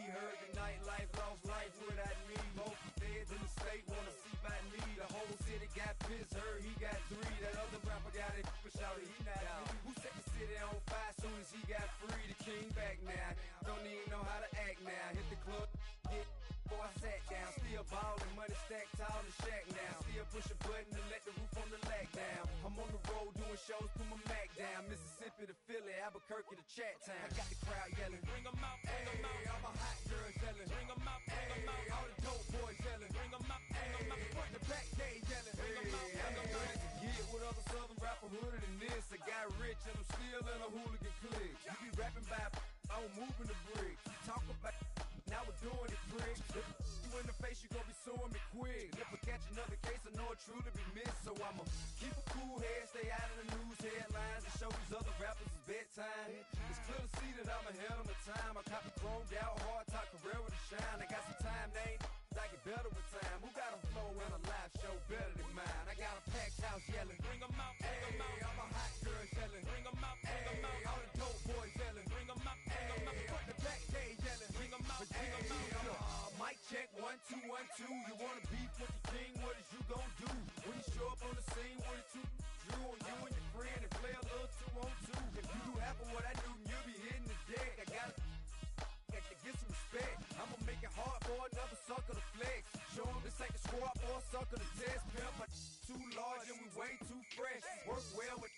Heard the nightlife, lost life without me. Most feds in the state wanna see by me. The whole city got pissed, heard he got 3. That other rapper got it, but shouted he not out. Who set the city on fire soon as he got free? The king back now, don't even know how to act now. Hit the club, hit before I sat down. Still ballin', money stacked tall in the shack now. Still push a button to let the roof on the lag down. I'm on the road doing shows, put my Mac down. Mississippi to Philly, Albuquerque to Chat Town. I got the crowd yelling, bring 'em out, bring 'em out. All my hot girls yelling, bring 'em out, bring 'em out. All the dope boys yelling, bring 'em out, bring 'em out. Front the back gate yelling, bring 'em out, bring 'em out. To get with other southern rapper hooded than this. I got rich and I'm still in a hooligan clique. You be rapping by, I'm moving the bricks. You talk about, now we're doing it, prick. You in the face, you gon' be suing me quick. If I catch another case, I know it truly be missed. So I'ma keep a cool head, stay out of the news headlines, and show these other rappers it's bedtime. It's clear to see that I'm ahead of my time. I copy chromed out, hard top career with a shine. I got some time, they ain't I get better with time. Who got a flow and a live show better than mine? I got a packed house yelling, bring 'em out, bring 'em out. All my hot girls yelling, bring 'em out, bring 'em out. All the dope boys yelling, bring 'em out, bring 'em out. Front the back gate yelling, bring 'em out, bring 'em out. Mic check, 1 2 1 2. You wanna beef with the king? What is you gon' do when you show up on the scene with a 2 Drew on you and your friend and play a little 2 on 2? If you do half of what I do, you'll be hitting the deck. I gotta get some respect. I'ma make it hard for another sucker to flex. Show him this ain't the squad for a sucker to test. Pimp, but too large and we way too fresh. Work well with.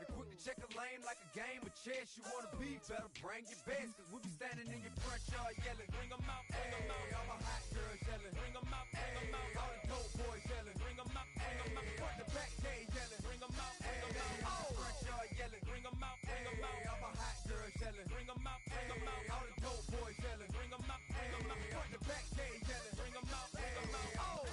They quick to check a lane like a game of chess. You wanna be better, bring your best. Cause we be standing in your front yard yelling, bring 'em out, bring 'em out. All my hot girls yelling, bring 'em out, bring 'em out. All the dope boys yelling, bring 'em out, bring 'em out. Front the back gate yelling, bring 'em out, bring 'em out. Oh, front yard yelling, bring 'em out, bring 'em out. All my hot girls yelling, bring 'em out, bring 'em out. All the dope boys yelling, bring 'em out, bring 'em out. Front the back gate yelling, bring 'em out, bring 'em out. Oh.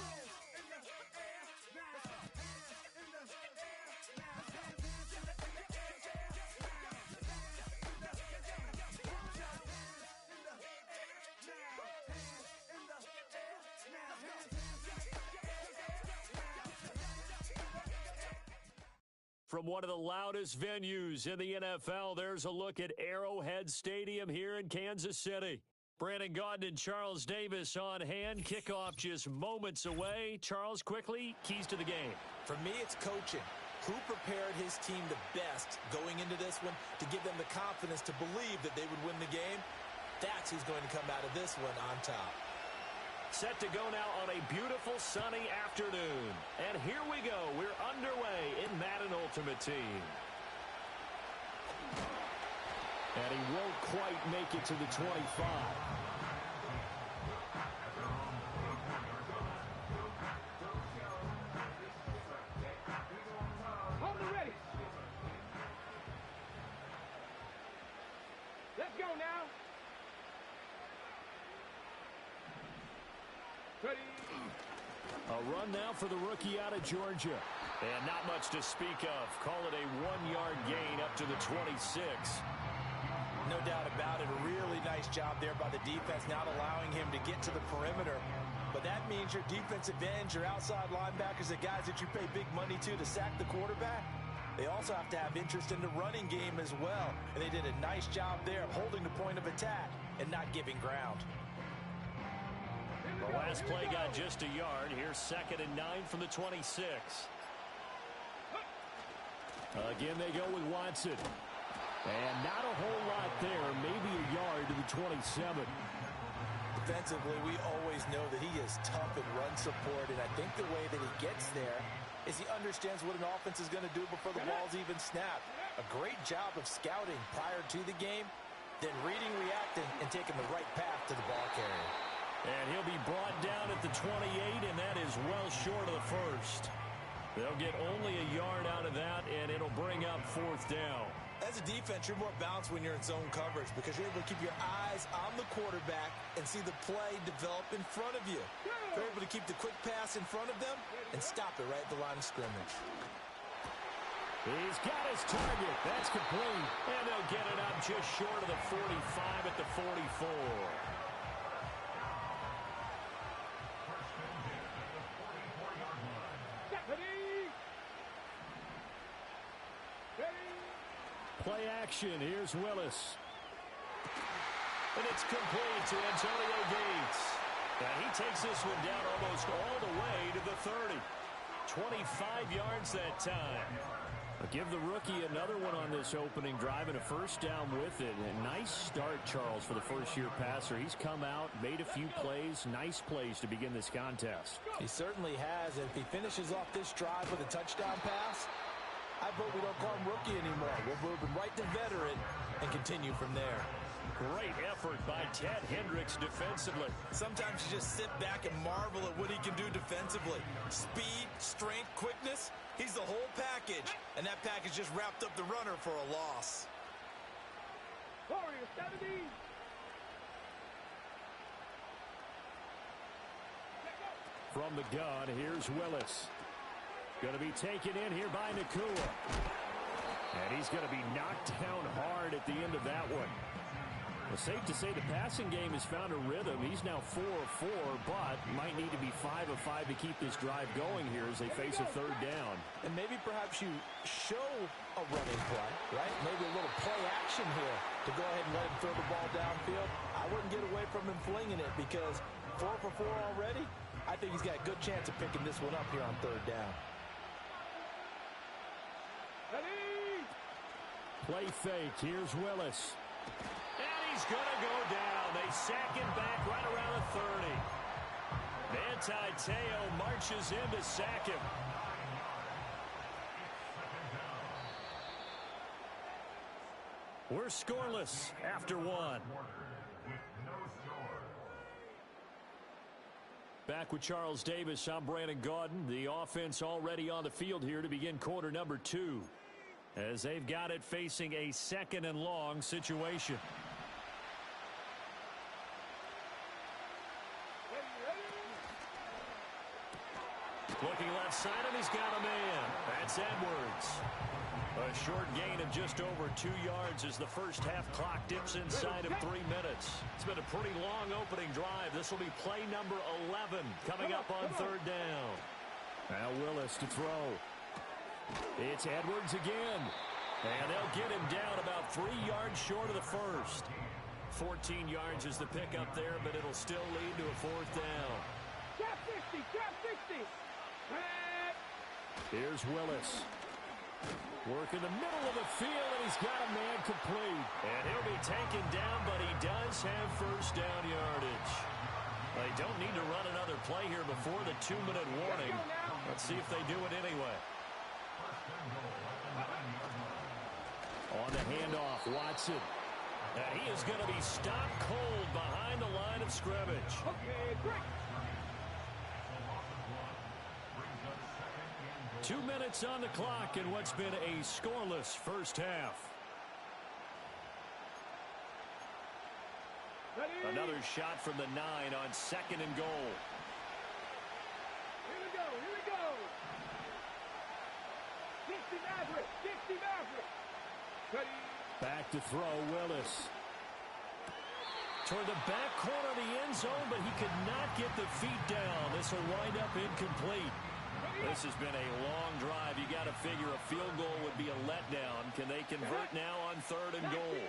From one of the loudest venues in the NFL, there's a look at Arrowhead Stadium here in Kansas City. Brandon Gaudin and Charles Davis on hand. Kickoff just moments away. Charles, quickly, keys to the game. For me, it's coaching. Who prepared his team the best going into this one to give them the confidence to believe that they would win the game? That's who's going to come out of this one on top. Set to go now on a beautiful sunny afternoon. And here we go. We're underway in Madden Ultimate Team. And he won't quite make it to the 25. Hold it ready. Let's go now. Ready. A run now for the rookie out of Georgia. And not much to speak of. Call it a 1-yard gain up to the 26. No doubt about it. A really nice job there by the defense, not allowing him to get to the perimeter. But that means your defensive ends, your outside linebackers, the guys that you pay big money to sack the quarterback, they also have to have interest in the running game as well. And they did a nice job there of holding the point of attack and not giving ground. The last play got just a yard. Here's 2nd and 9 from the 26. Again, they go with Watson. And not a whole lot there. Maybe a yard to the 27. Defensively, we always know that he is tough in run support. And I think the way that he gets there is he understands what an offense is going to do before the ball's even snapped. A great job of scouting prior to the game, then reading, reacting, and taking the right path to the ball carrier. And he'll be brought down at the 28, and that is well short of the first. They'll get only a yard out of that, and it'll bring up 4th down. As a defense, you're more balanced when you're in zone coverage because you're able to keep your eyes on the quarterback and see the play develop in front of you. You're able to keep the quick pass in front of them and stop it right at the line of scrimmage. He's got his target. That's complete. And they'll get it up just short of the 45 at the 44. Play action. Here's Willis. And it's complete to Antonio Gates. And he takes this one down almost all the way to the 30. 25 yards that time. I'll give the rookie another one on this opening drive and a first down with it. A nice start, Charles, for the first-year passer. He's come out, made a few plays, nice plays to begin this contest. He certainly has. And if he finishes off this drive with a touchdown pass, I vote we don't call him rookie anymore. We'll move him right to veteran and continue from there. Great effort by Ted Hendricks defensively. Sometimes you just sit back and marvel at what he can do defensively. Speed, strength, quickness, he's the whole package. And that package just wrapped up the runner for a loss. Warrior 70. From the gun, here's Willis. Going to be taken in here by Nakua. And he's going to be knocked down hard at the end of that one. Well, safe to say the passing game has found a rhythm. He's now 4 of 4, but might need to be 5 of 5 to keep this drive going here as they face a third down. And maybe perhaps you show a running play, right? Maybe a little play action here to go ahead and let him throw the ball downfield. I wouldn't get away from him flinging it because 4 for 4 already. I think he's got a good chance of picking this one up here on third down. Play fake. Here's Willis. And he's going to go down. They sack him back right around the 30. Manti Te'o marches in to sack him. We're scoreless after one. Back with Charles Davis, I'm Brandon Gaudin. The offense already on the field here to begin quarter number 2. As they've got it facing a second and long situation. Looking left side, and he's got a man. That's Edwards. A short gain of just over 2 yards as the first half clock dips inside of 3 minutes. It's been a pretty long opening drive. This will be play number 11 coming up on third down. Now Willis to throw. It's Edwards again. And they'll get him down about 3 yards short of the first. 14 yards is the pickup there, but it'll still lead to a fourth down. Cap 60, cap 60. Here's Willis. Work in the middle of the field, and he's got a man complete. And he'll be taken down, but he does have first down yardage. They don't need to run another play here before the 2-minute warning. Let's see if they do it anyway. On the handoff, Watson. And he is going to be stopped cold behind the line of scrimmage. Okay, great. 2 minutes on the clock in what's been a scoreless first half. Ready? Another shot from the 9 on second and goal. Here we go, here we go. 60 Maverick, 60 Maverick. Ready? Back to throw, Willis. Toward the back corner of the end zone, but he could not get the feet down. This will wind up incomplete. This has been a long drive. You got to figure a field goal would be a letdown. Can they convert now on third and goal?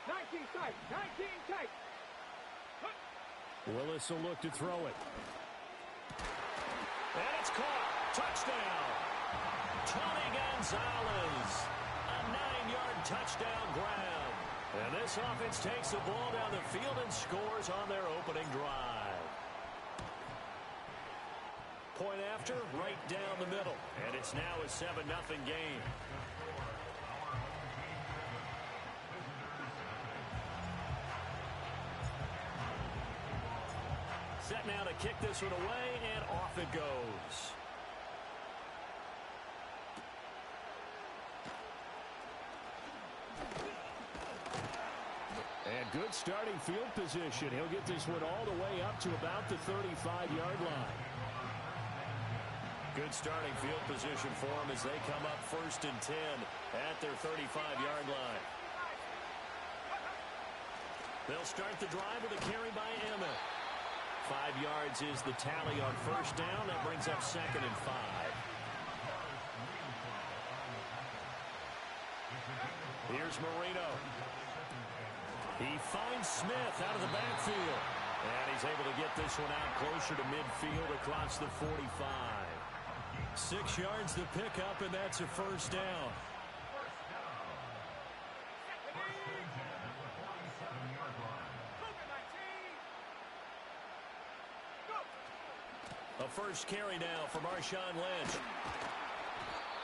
19 tight, 19 tight. Willis will look to throw it. And it's caught. Touchdown. Tony Gonzalez. A 9-yard touchdown grab. And this offense takes the ball down the field and scores on their opening drive. Point after, right down the middle. And it's now a 7-0 game. Set now to kick this one away, and off it goes. And good starting field position. He'll get this one all the way up to about the 35-yard line. Good starting field position for them as they come up 1st and 10 at their 35-yard line. They'll start the drive with a carry by Emmett. 5 yards is the tally on first down. That brings up 2nd and 5. Here's Marino. He finds Smith out of the backfield. And he's able to get this one out closer to midfield across the 45. 6 yards to pick up, and that's a first down. A first carry now for Marshawn Lynch.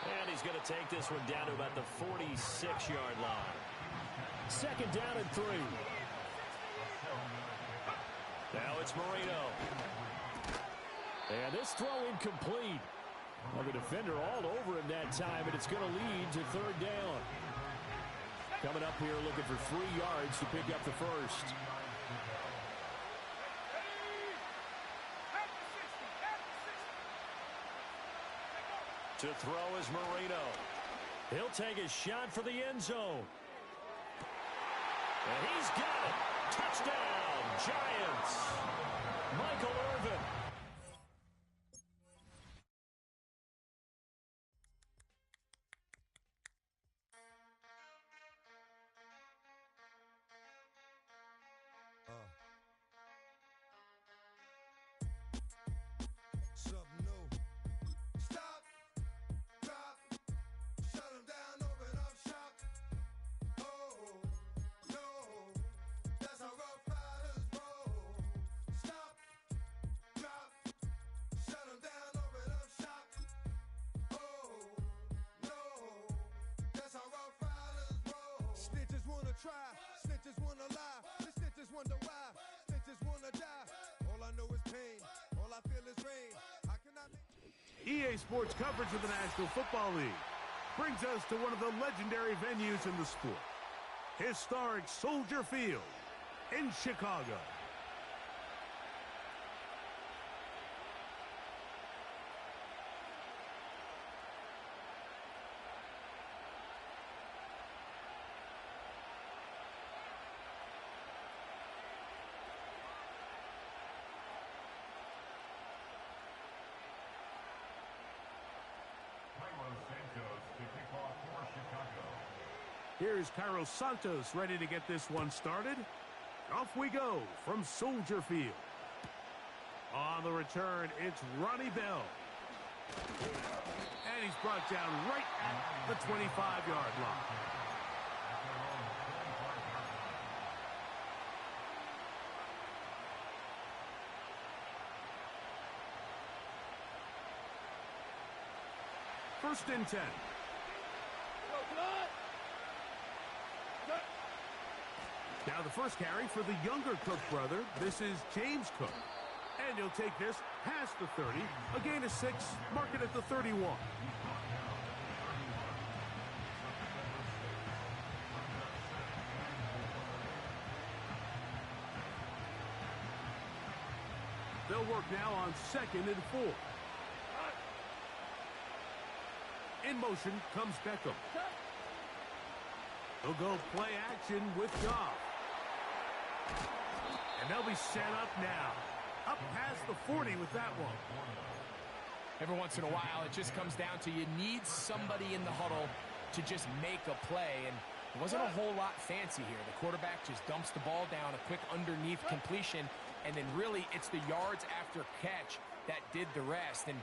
And he's going to take this one down to about the 46-yard line. Second down and 3. Now it's Marino. And this throw incomplete. Well, the defender all over him that time, and it's going to lead to third down. Coming up here looking for 3 yards to pick up the first. To throw is Marino. He'll take a shot for the end zone. And he's got it. Touchdown, Giants. Michael Irvin. Something new. Stop, drop, shut 'em down, open up shop. Oh, no, that's how Rough Riders roll. Stop, drop, shut 'em down, open up shop. Oh, no, that's how Rough Riders roll. Snitches wanna try, snitches wanna lie, the snitches wonder why, snitches wanna die. All I know is pain, all I feel is rain. How can I make EA Sports coverage of the National Football League brings us to one of the legendary venues in the sport, historic Soldier Field in Chicago. Here's Carlos Santos ready to get this one started. Off we go from Soldier Field. On the return, it's Ronnie Bell. And he's brought down right at the 25-yard line. First and 10. Now the first carry for the younger Cook brother. This is James Cook. And he'll take this past the 30. A gain of 6. Mark it at the 31. They'll work now on 2nd and 4. In motion comes Beckham. They'll go play action with Goff. And they'll be set up now. Up past the 40 with that one. Every once in a while, it just comes down to you need somebody in the huddle to just make a play. And it wasn't a whole lot fancy here. The quarterback just dumps the ball down, a quick underneath completion, and then really it's the yards after catch that did the rest. And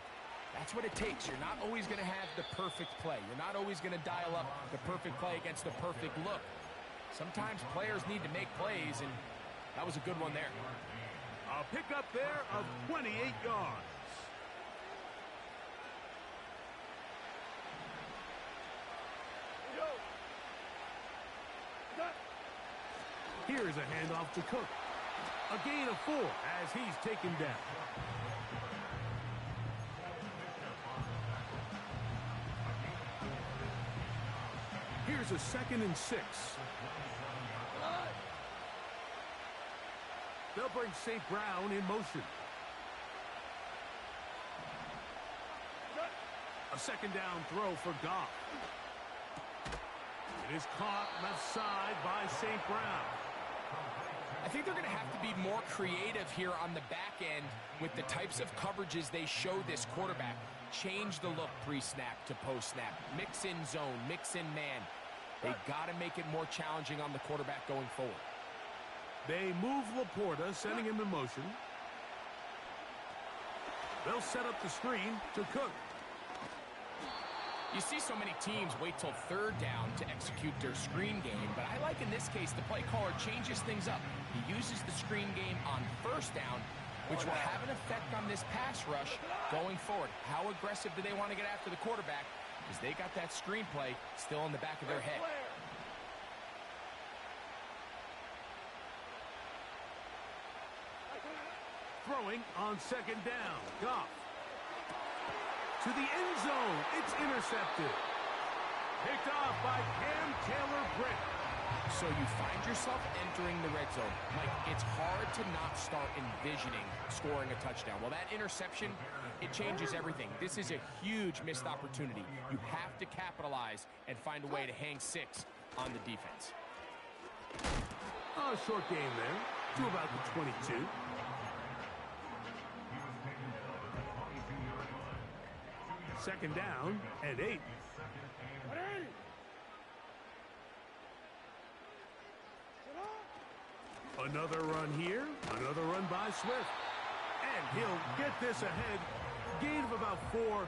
that's what it takes. You're not always going to have the perfect play. You're not always going to dial up the perfect play against the perfect look. Sometimes players need to make plays, and that was a good one there. A pickup there of 28 yards. Here's a handoff to Cook. A gain of 4 as he's taken down. Here's a 2nd and 6. They'll bring St. Brown in motion. A 2nd down throw for Goff. It is caught left side by St. Brown. I think they're going to have to be more creative here on the back end with the types of coverages they show this quarterback. Change the look pre-snap to post-snap. Mix in zone, mix in man. They got to make it more challenging on the quarterback going forward. They move Laporta, sending him in motion. They'll set up the screen to Cook. You see so many teams wait till third down to execute their screen game, but I like in this case the play caller changes things up. He uses the screen game on first down, which will have an effect on this pass rush going forward. How aggressive do they want to get after the quarterback? Because they got that screen play still in the back of their head. Throwing on second down. Goff. To the end zone. It's intercepted. Picked off by Cam Taylor-Britt. So you find yourself entering the red zone. Mike, it's hard to not start envisioning scoring a touchdown. Well, that interception, it changes everything. This is a huge missed opportunity. You have to capitalize and find a way to hang 6 on the defense. Oh, short game there. To about the 22. Second down and 8. Another run here. Another run by Swift. And he'll get this ahead. Gain of about 4.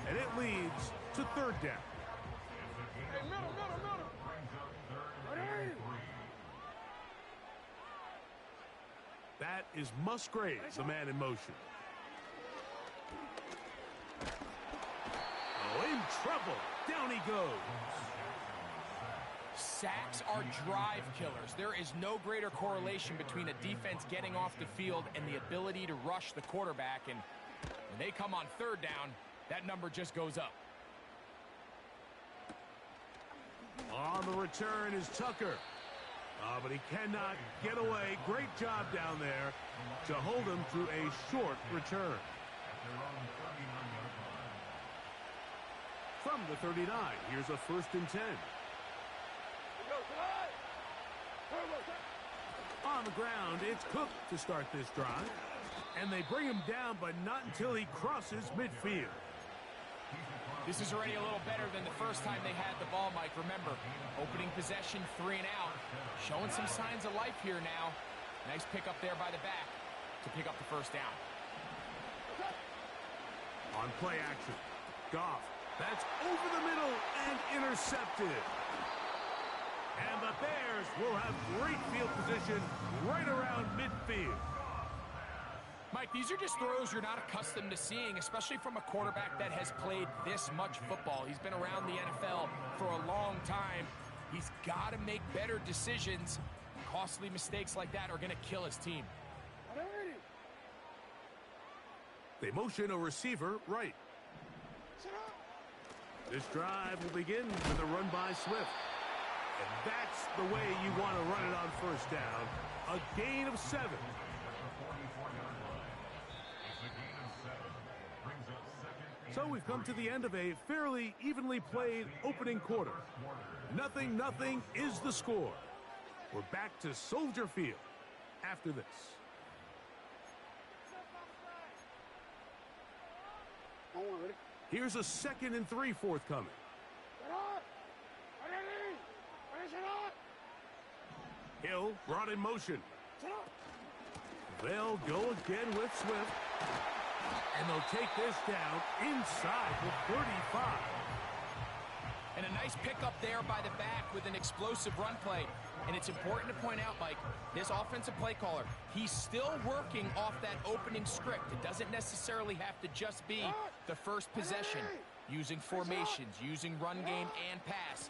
And it leads to third down. That is Musgrave, the man in motion. Oh, in trouble. Down he goes. Sacks are drive killers. There is no greater correlation between a defense getting off the field and the ability to rush the quarterback. And when they come on third down, that number just goes up. On the return is Tucker. But he cannot get away. Great job down there to hold him through a short return. From the 39, here's a 1st and 10. On the ground, it's Cook to start this drive. And they bring him down, but not until he crosses midfield. This is already a little better than the first time they had the ball, Mike. Remember, opening possession, 3 and out. Showing some signs of life here now. Nice pick up there by the back to pick up the first down. On play action, Goff. That's over the middle and intercepted. And the Bears will have great field position right around midfield. Mike, these are just throws you're not accustomed to seeing, especially from a quarterback that has played this much football. He's been around the NFL for a long time. He's got to make better decisions. Costly mistakes like that are going to kill his team. They motion a receiver right. This drive will begin with a run by Swift. And that's the way you want to run it on first down. A gain of 7. So we've come to the end of a fairly evenly played opening quarter. 0-0 is the score. We're back to Soldier Field after this. Here's a 2nd and 3 forthcoming. Hill brought in motion. They'll go again with Swift. And they'll take this down inside the 35. And a nice pickup there by the back with an explosive run play. And it's important to point out, Mike, this offensive play caller, he's still working off that opening script. It doesn't necessarily have to just be the first possession. Using formations, using run game and pass.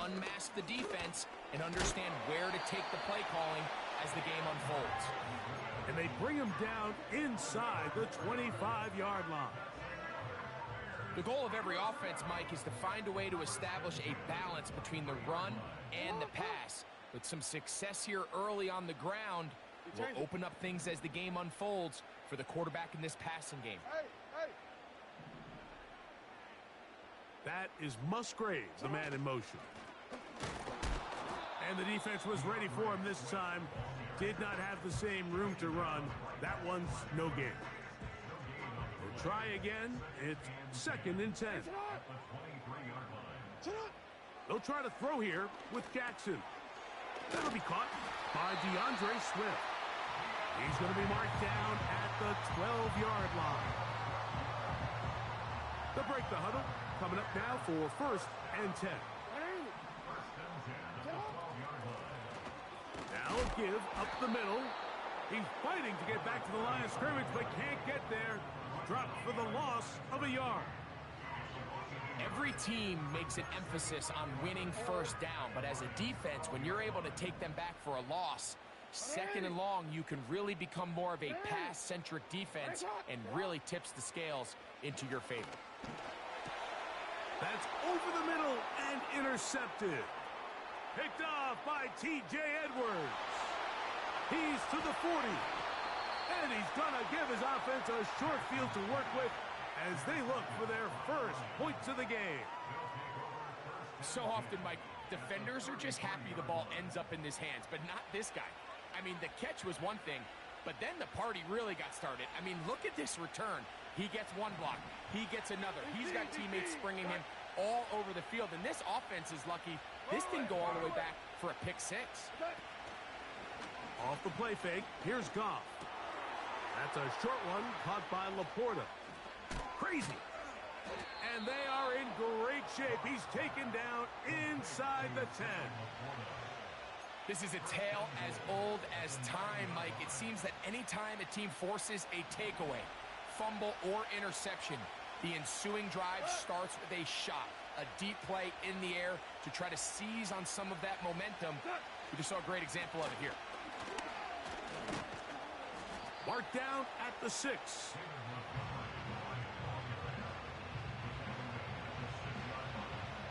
Unmask the defense and understand where to take the play calling as the game unfolds. And they bring him down inside the 25-yard line. The goal of every offense, Mike, is to find a way to establish a balance between the run and the pass. With some success here early on the ground, will open up things as the game unfolds for the quarterback in this passing game. That is Musgrave, the man in motion. And the defense was ready for him this time. Did not have the same room to run. That one's no gain. We'll try again. It's 2nd and 10. They'll try to throw here with Jackson. That'll be caught by DeAndre Swift. He's going to be marked down at the 12-yard line. They'll break the huddle. Coming up now for 1st and 10. Now a give up the middle. He's fighting to get back to the line of scrimmage, but can't get there. Dropped for the loss of a yard. Every team makes an emphasis on winning first down, but as a defense, when you're able to take them back for a loss, 2nd and long, you can really become more of a pass-centric defense and really tips the scales into your favor. That's over the middle and intercepted. Picked off by T.J. Edwards. He's to the 40. And he's going to give his offense a short field to work with as they look for their first points of the game. So often, Mike, defenders are just happy the ball ends up in his hands, but not this guy. I mean, the catch was one thing, but then the party really got started. I mean, look at this return. He gets one block. He gets another. He's got teammates springing him all over the field, and this offense is lucky. This didn't go all the way back for a pick 6. Off the play fake, here's Goff. That's a short one caught by Laporta. Crazy. And they are in great shape. He's taken down inside the 10. This is a tale as old as time, Mike. It seems that anytime a team forces a takeaway, fumble, or interception, the ensuing drive starts with a shot, a deep play in the air to try to seize on some of that momentum. We just saw a great example of it here. Marked down at the 6.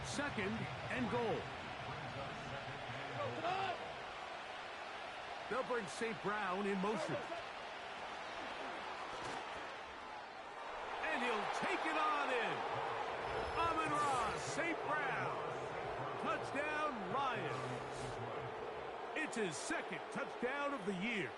Second and goal. They'll bring St. Brown in motion. And he'll take it on in. Amon-Ra St. Brown. Touchdown, Lions. It's his 2nd touchdown of the year.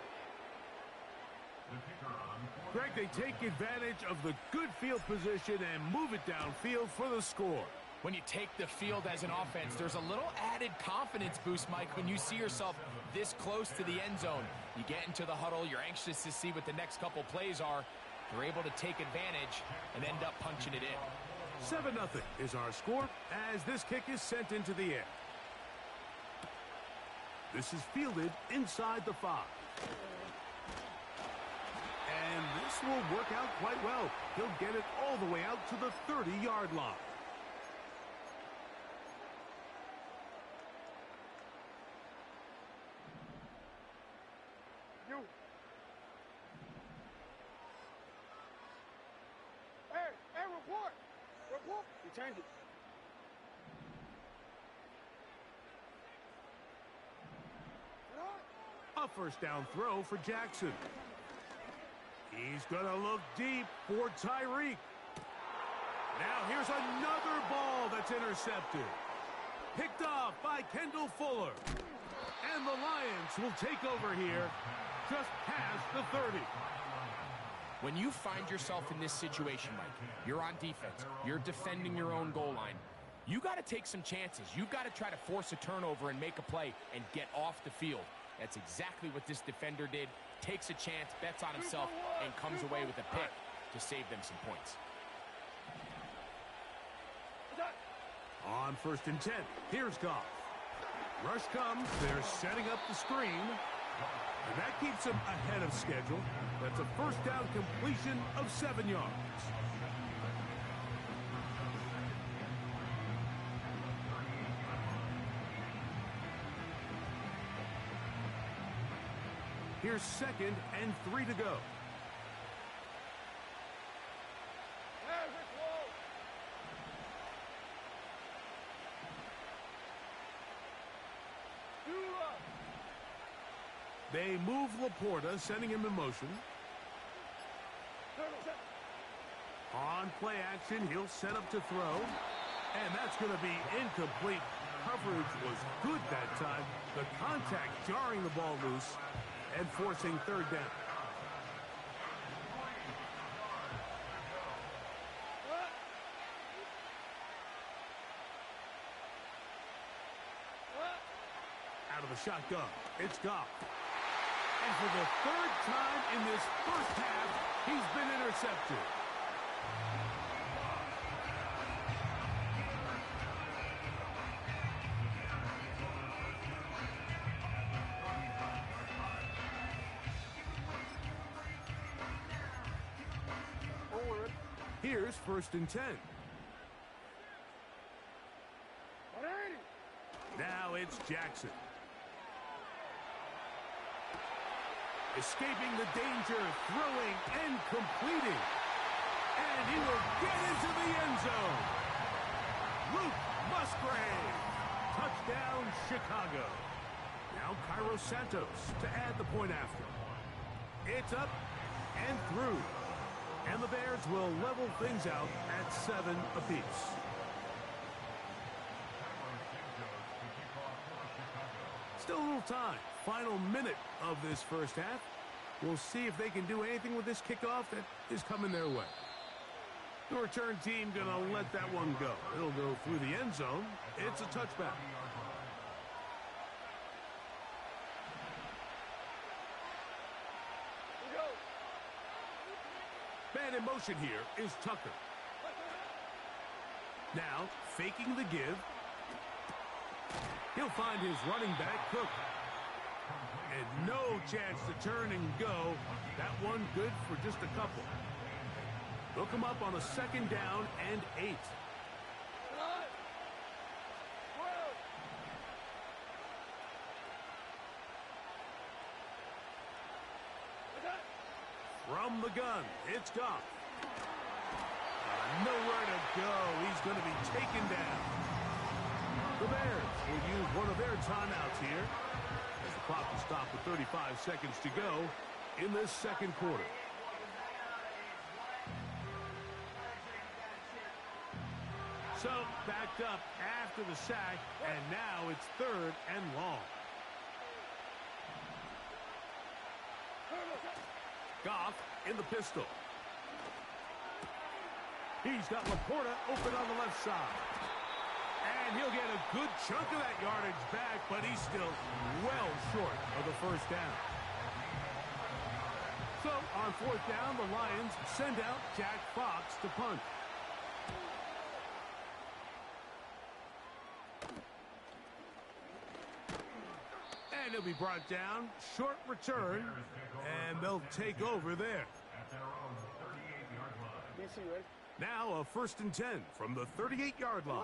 Greg, they take advantage of the good field position and move it downfield for the score. When you take the field as an offense, there's a little added confidence boost, Mike, when you see yourself this close to the end zone. You get into the huddle, you're anxious to see what the next couple plays are. You're able to take advantage and end up punching it in. 7-0 is our score as this kick is sent into the air. This is fielded inside the 5. And this will work out quite well. He'll get it all the way out to the 30-yard line. Hey, report. You change it. A first down throw for Jackson. He's going to look deep for Tyreek. Now here's another ball that's intercepted. Picked off by Kendall Fuller. And the Lions will take over here just past the 30. When you find yourself in this situation, Mike, you're on defense, you're defending your own goal line, you got to take some chances. You've got to try to force a turnover and make a play and get off the field. That's exactly what this defender did. Takes a chance, bets on himself, and comes away with a pick to save them some points. On 1st and 10, here's Goff. Rush comes, they're setting up the screen. And that keeps him ahead of schedule. That's a first down completion of 7 yards. Here's 2nd and 3 to go. They move Laporta, sending him in motion. On play action, he'll set up to throw. And that's going to be incomplete. Coverage was good that time. The contact jarring the ball loose and forcing 3rd down. out of the shotgun. It's Goff. And for the third time in this first half, he's been intercepted. Here's 1st and 10. Now it's Jackson. Escaping the danger, throwing and completing. And he will get into the end zone. Luke Musgrave. Touchdown, Chicago. Now Cairo Santos to add the point after. It's up and through. And the Bears will level things out at 7 apiece. Still a little time. Final minute of this first half. We'll see if they can do anything with this kickoff that is coming their way. The return team going to let that one go. It'll go through the end zone. It's a touchback. Man in motion here is Tucker. Now, faking the give. He'll find his running back, Cook. And no chance to turn and go. That one good for just a couple. They'll come up on a 2nd down and 8. From the gun, it's Goff. Nowhere to go. He's going to be taken down. The Bears will use one of their timeouts here as the clock will stop with 35 seconds to go in this 2nd quarter. So, backed up after the sack, and now it's 3rd and long. Goff in the pistol. He's got Laporta open on the left side. And he'll get a good chunk of that yardage back, but he's still well short of the 1st down. So, on 4th down, the Lions send out Jack Fox to punt. And he'll be brought down. Short return. And they'll take over there. Now a 1st and 10 from the 38-yard line.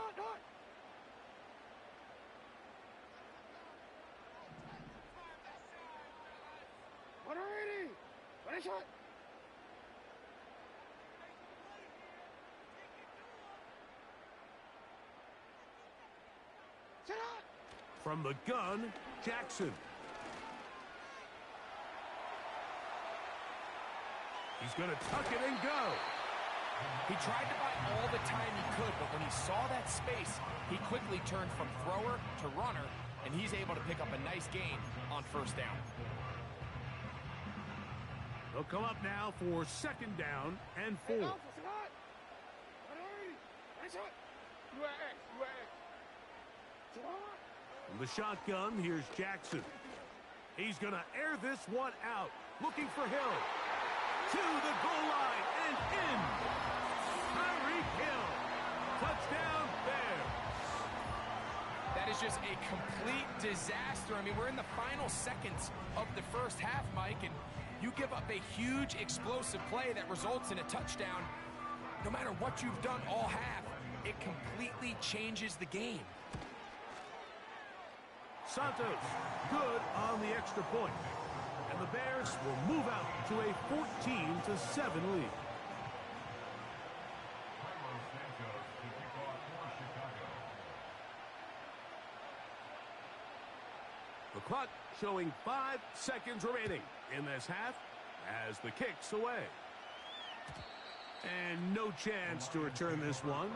From the gun, Jackson. He's going to tuck it and go. He tried to buy all the time he could, but when he saw that space, he quickly turned from thrower to runner, and he's able to pick up a nice gain on 1st down. They'll come up now for 2nd down and 4. From the shotgun, here's Jackson. He's going to air this one out, looking for Hill. To the goal line and in. Tyreek Hill. Touchdown Bears. That is just a complete disaster. I mean, we're in the final seconds of the 1st half, Mike, and you give up a huge explosive play that results in a touchdown. No matter what you've done all half, it completely changes the game. Santos, good on the extra point. And the Bears will move out to a 14-7 lead. The clock showing 5 seconds remaining in this half as the kick's away. And no chance to return this one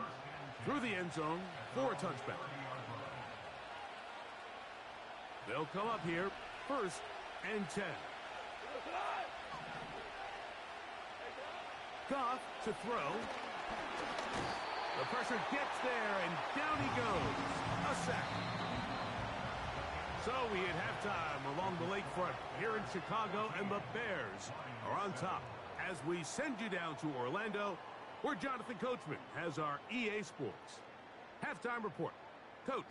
through the end zone for a touchback. They'll come up here 1st and 10. Goff to throw. The pressure gets there, and down he goes. A sack. So we hit halftime along the lakefront here in Chicago, and the Bears are on top as we send you down to Orlando, where Jonathan Coachman has our EA Sports halftime report. Coach.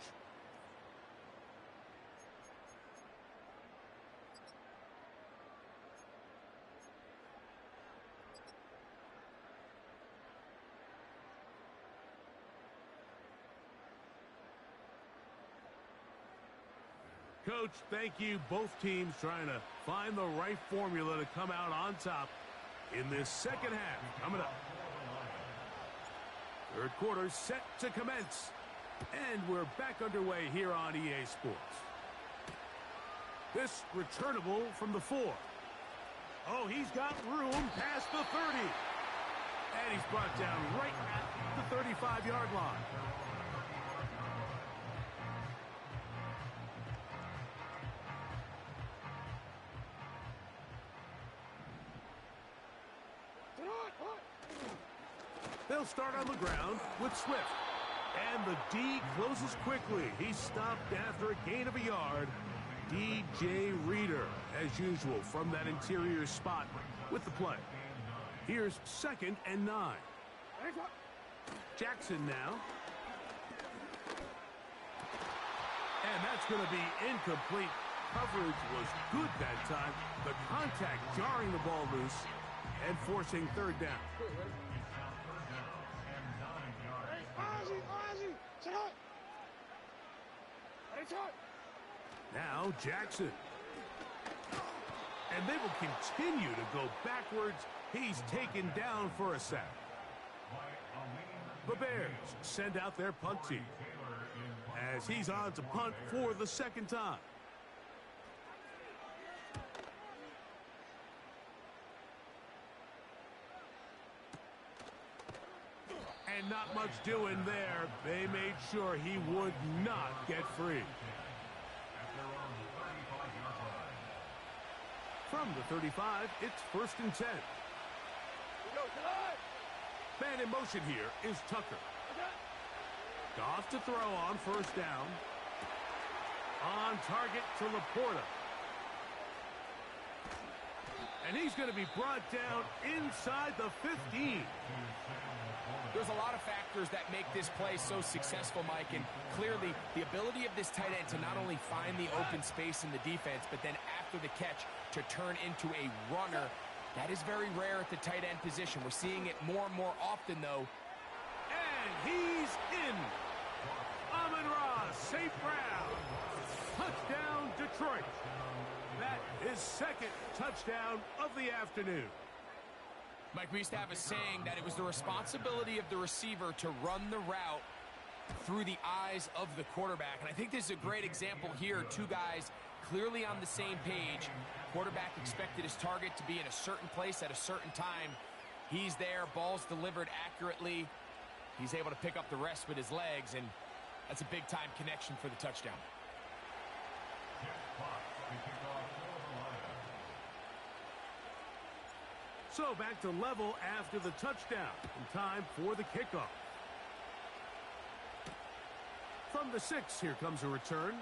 Coach, thank you. Both teams trying to find the right formula to come out on top in this second half. Coming up. Third quarter set to commence. And we're back underway here on EA Sports. This returnable from the 4. Oh, he's got room past the 30. And he's brought down right at the 35-yard line. They'll start on the ground with Swift. And the D closes quickly. He's stopped after a gain of a yard. DJ Reader, as usual, from that interior spot with the play. Here's 2nd and 9. Jackson now. And that's going to be incomplete. Coverage was good that time. The contact jarring the ball loose and forcing 3rd down. Now Jackson. And they will continue to go backwards. He's taken down for a sack. The Bears send out their punt team as he's on to punt for the 2nd time. And not much doing there. They made sure he would not get free. From the 35, it's 1st and 10. Man in motion here is Tucker. Goff to throw on 1st down. On target to Laporta. And he's going to be brought down inside the 15. There's a lot of factors that make this play so successful, Mike, and clearly the ability of this tight end to not only find the open space in the defense, but then after the catch to turn into a runner. That is very rare at the tight end position. We're seeing it more and more often, though. And he's in. Amon-Ra St. Brown. Touchdown, Detroit. That is 2nd touchdown of the afternoon. Mike, we used to have a saying that it was the responsibility of the receiver to run the route through the eyes of the quarterback. And I think this is a great example here. Two guys clearly on the same page. Quarterback expected his target to be in a certain place at a certain time. He's there. Ball's delivered accurately. He's able to pick up the rest with his legs, and that's a big-time connection for the touchdown. So back to level after the touchdown. And time for the kickoff. From the 6, here comes a return.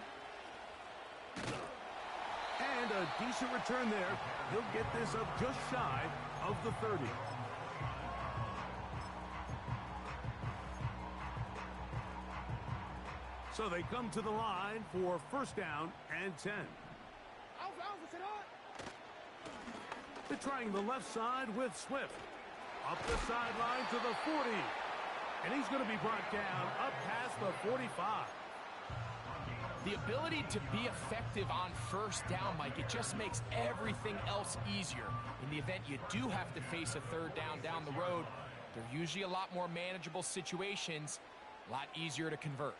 And a decent return there. He'll get this up just shy of the 30. So they come to the line for 1st down and 10. They're trying the left side with Swift. Up the sideline to the 40. And he's going to be brought down up past the 45. The ability to be effective on 1st down, Mike, it just makes everything else easier. In the event you do have to face a 3rd down the road, they're usually a lot more manageable situations, a lot easier to convert.